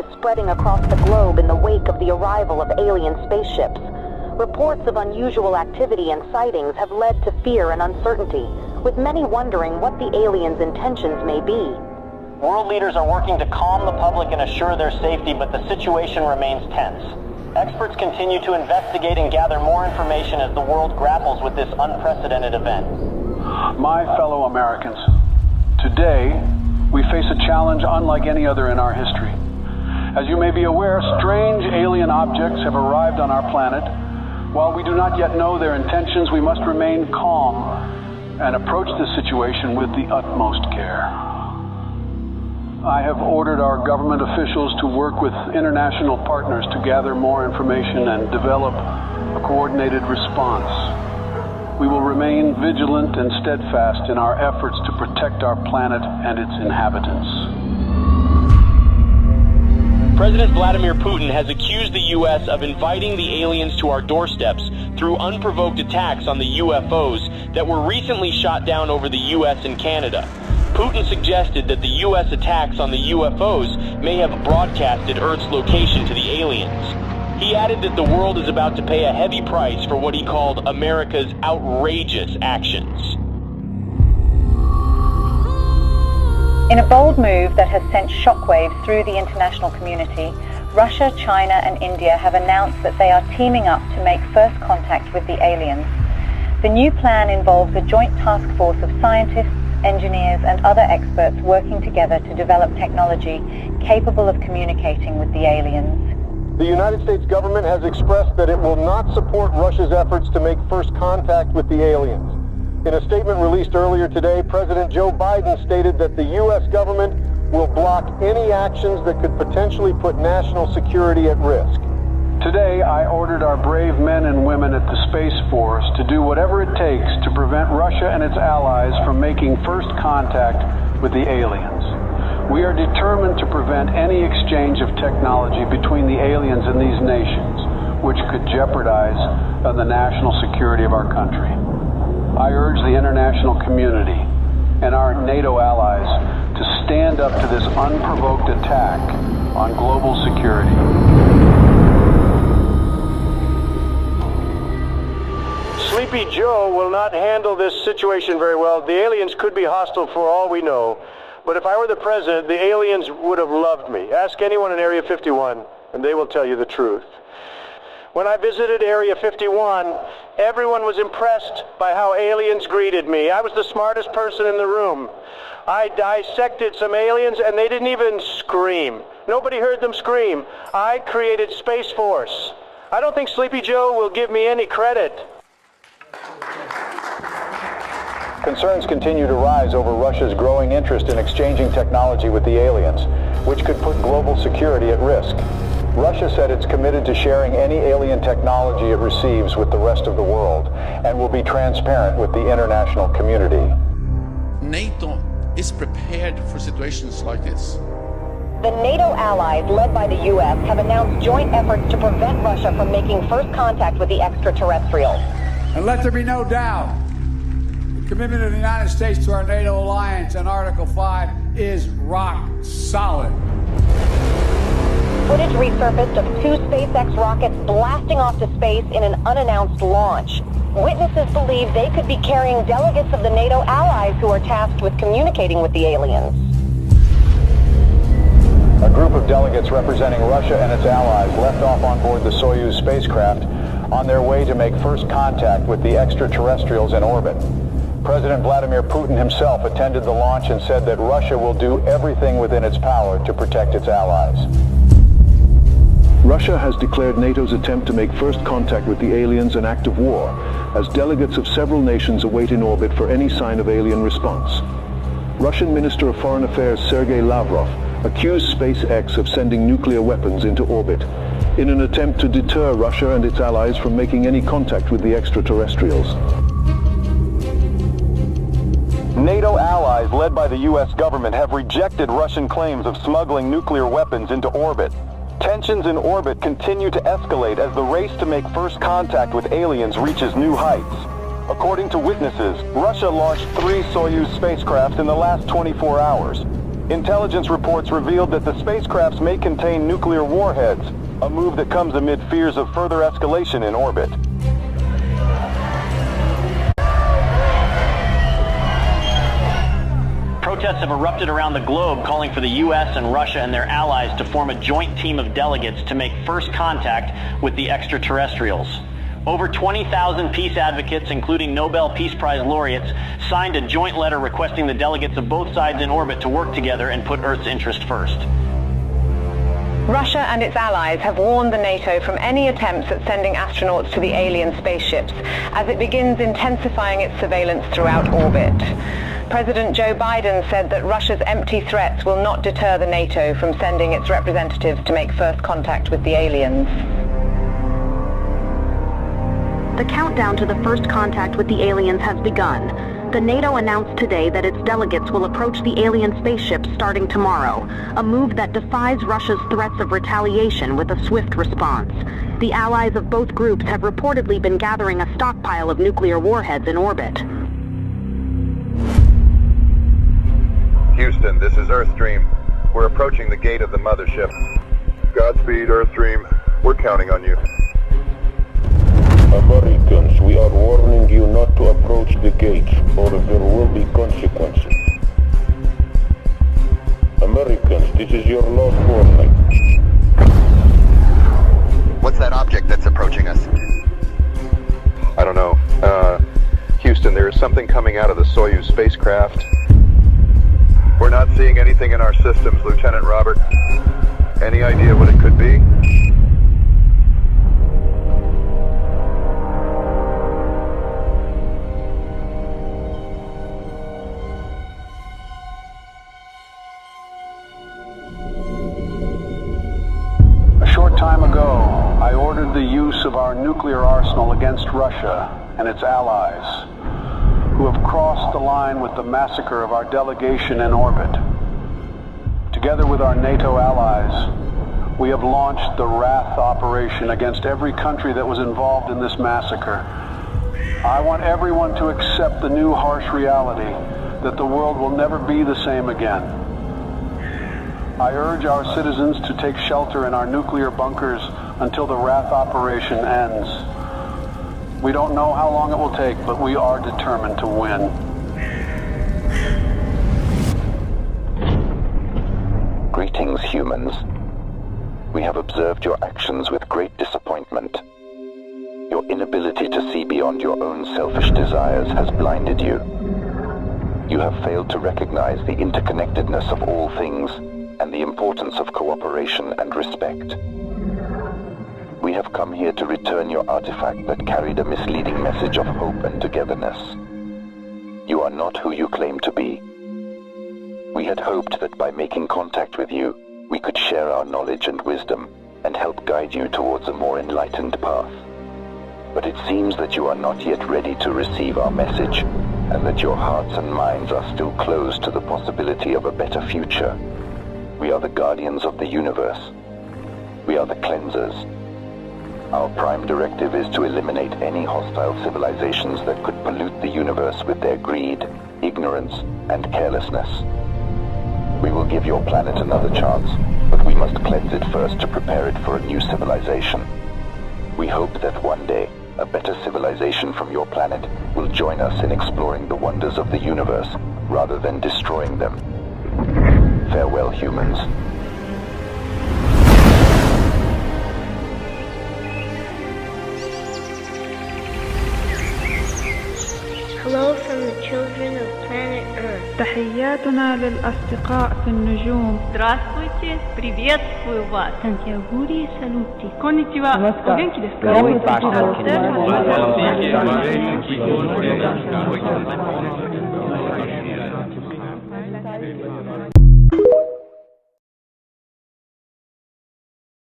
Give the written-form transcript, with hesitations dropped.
is spreading across the globe in the wake of the arrival of alien spaceships. Reports of unusual activity and sightings have led to fear and uncertainty, with many wondering what the aliens' intentions may be. World leaders are working to calm the public and assure their safety, but the situation remains tense. Experts continue to investigate and gather more information as the world grapples with this unprecedented event. My fellow Americans, today we face a challenge unlike any other in our history. As you may be aware, strange alien objects have arrived on our planet. While we do not yet know their intentions, we must remain calm and approach the situation with the utmost care. I have ordered our government officials to work with international partners to gather more information and develop a coordinated response. We will remain vigilant and steadfast in our efforts to protect our planet and its inhabitants. President Vladimir Putin has accused the U.S. of inviting the aliens to our doorsteps through unprovoked attacks on the UFOs that were recently shot down over the U.S. and Canada. Putin suggested that the U.S. attacks on the UFOs may have broadcasted Earth's location to the aliens. He added that the world is about to pay a heavy price for what he called America's outrageous actions. In a bold move that has sent shockwaves through the international community, Russia, China and India have announced that they are teaming up to make first contact with the aliens. The new plan involves a joint task force of scientists, engineers and other experts working together to develop technology capable of communicating with the aliens. The United States government has expressed that it will not support Russia's efforts to make first contact with the aliens. In a statement released earlier today, President Joe Biden stated that the U.S. government will block any actions that could potentially put national security at risk. Today, I ordered our brave men and women at the Space Force to do whatever it takes to prevent Russia and its allies from making first contact with the aliens. We are determined to prevent any exchange of technology between the aliens and these nations, which could jeopardize the national security of our country. I urge the international community and our NATO allies to stand up to this unprovoked attack on global security. Sleepy Joe will not handle this situation very well. The aliens could be hostile for all we know. But if I were the president, the aliens would have loved me. Ask anyone in Area 51, and they will tell you the truth. When I visited Area 51, everyone was impressed by how aliens greeted me. I was the smartest person in the room. I dissected some aliens, and they didn't even scream. Nobody heard them scream. I created Space Force. I don't think Sleepy Joe will give me any credit. Concerns continue to rise over Russia's growing interest in exchanging technology with the aliens, which could put global security at risk. Russia said it's committed to sharing any alien technology it receives with the rest of the world and will be transparent with the international community. NATO is prepared for situations like this. The NATO allies, led by the U.S., have announced joint efforts to prevent Russia from making first contact with the extraterrestrials. And let there be no doubt, the commitment of the United States to our NATO alliance and Article 5 is rock solid. Footage resurfaced of 2 SpaceX rockets blasting off to space in an unannounced launch. Witnesses believe they could be carrying delegates of the NATO allies who are tasked with communicating with the aliens. A group of delegates representing Russia and its allies left off on board the Soyuz spacecraft on their way to make first contact with the extraterrestrials in orbit. President Vladimir Putin himself attended the launch and said that Russia will do everything within its power to protect its allies. Russia has declared NATO's attempt to make first contact with the aliens an act of war, as delegates of several nations await in orbit for any sign of alien response. Russian Minister of Foreign Affairs Sergei Lavrov accused SpaceX of sending nuclear weapons into orbit in an attempt to deter Russia and its allies from making any contact with the extraterrestrials. NATO allies led by the U.S. government have rejected Russian claims of smuggling nuclear weapons into orbit. Tensions in orbit continue to escalate as the race to make first contact with aliens reaches new heights. According to witnesses, Russia launched 3 Soyuz spacecraft in the last 24 hours. Intelligence reports revealed that the spacecrafts may contain nuclear warheads, a move that comes amid fears of further escalation in orbit. Protests have erupted around the globe calling for the U.S. and Russia and their allies to form a joint team of delegates to make first contact with the extraterrestrials. Over 20,000 peace advocates, including Nobel Peace Prize laureates, signed a joint letter requesting the delegates of both sides in orbit to work together and put Earth's interest first. Russia and its allies have warned the NATO from any attempts at sending astronauts to the alien spaceships as it begins intensifying its surveillance throughout orbit. President Joe Biden said that Russia's empty threats will not deter the NATO from sending its representatives to make first contact with the aliens. The countdown to the first contact with the aliens has begun. The NATO announced today that its delegates will approach the alien spaceships starting tomorrow, a move that defies Russia's threats of retaliation with a swift response. The allies of both groups have reportedly been gathering a stockpile of nuclear warheads in orbit. Houston, this is Earthstream. We're approaching the gate of the mothership. Godspeed, Earthstream. We're counting on you. Americans, we are warning you not to approach the gate, or there will be consequences. Americans, this is your last warning. What's that object that's approaching us? I don't know. Houston, there is something coming out of the Soyuz spacecraft. We're not seeing anything in our systems, Lieutenant Robert. Any idea what it could be? A short time ago, I ordered the use of our nuclear arsenal against Russia and its allies, who have crossed the line with the massacre of our delegation in orbit. Together with our NATO allies, we have launched the Wrath operation against every country that was involved in this massacre. I want everyone to accept the new harsh reality that the world will never be the same again. I urge our citizens to take shelter in our nuclear bunkers until the Wrath operation ends. We don't know how long it will take, but we are determined to win. Greetings, humans. We have observed your actions with great disappointment. Your inability to see beyond your own selfish desires has blinded you. You have failed to recognize the interconnectedness of all things and the importance of cooperation and respect. We have come here to return your artifact that carried a misleading message of hope and togetherness. You are not who you claim to be. We had hoped that by making contact with you, we could share our knowledge and wisdom and help guide you towards a more enlightened path. But it seems that you are not yet ready to receive our message, and that your hearts and minds are still closed to the possibility of a better future. We are the guardians of the universe. We are the cleansers. Our prime directive is to eliminate any hostile civilizations that could pollute the universe with their greed, ignorance, and carelessness. We will give your planet another chance, but we must cleanse it first to prepare it for a new civilization. We hope that one day, a better civilization from your planet will join us in exploring the wonders of the universe, rather than destroying them. Farewell, humans. Hello from the children of planet Earth. تحياتنا للأصدقاء في النجوم. Здравствуйте, приветствую вас. Сантьягури салути. Конничева. Оgenki desu ka?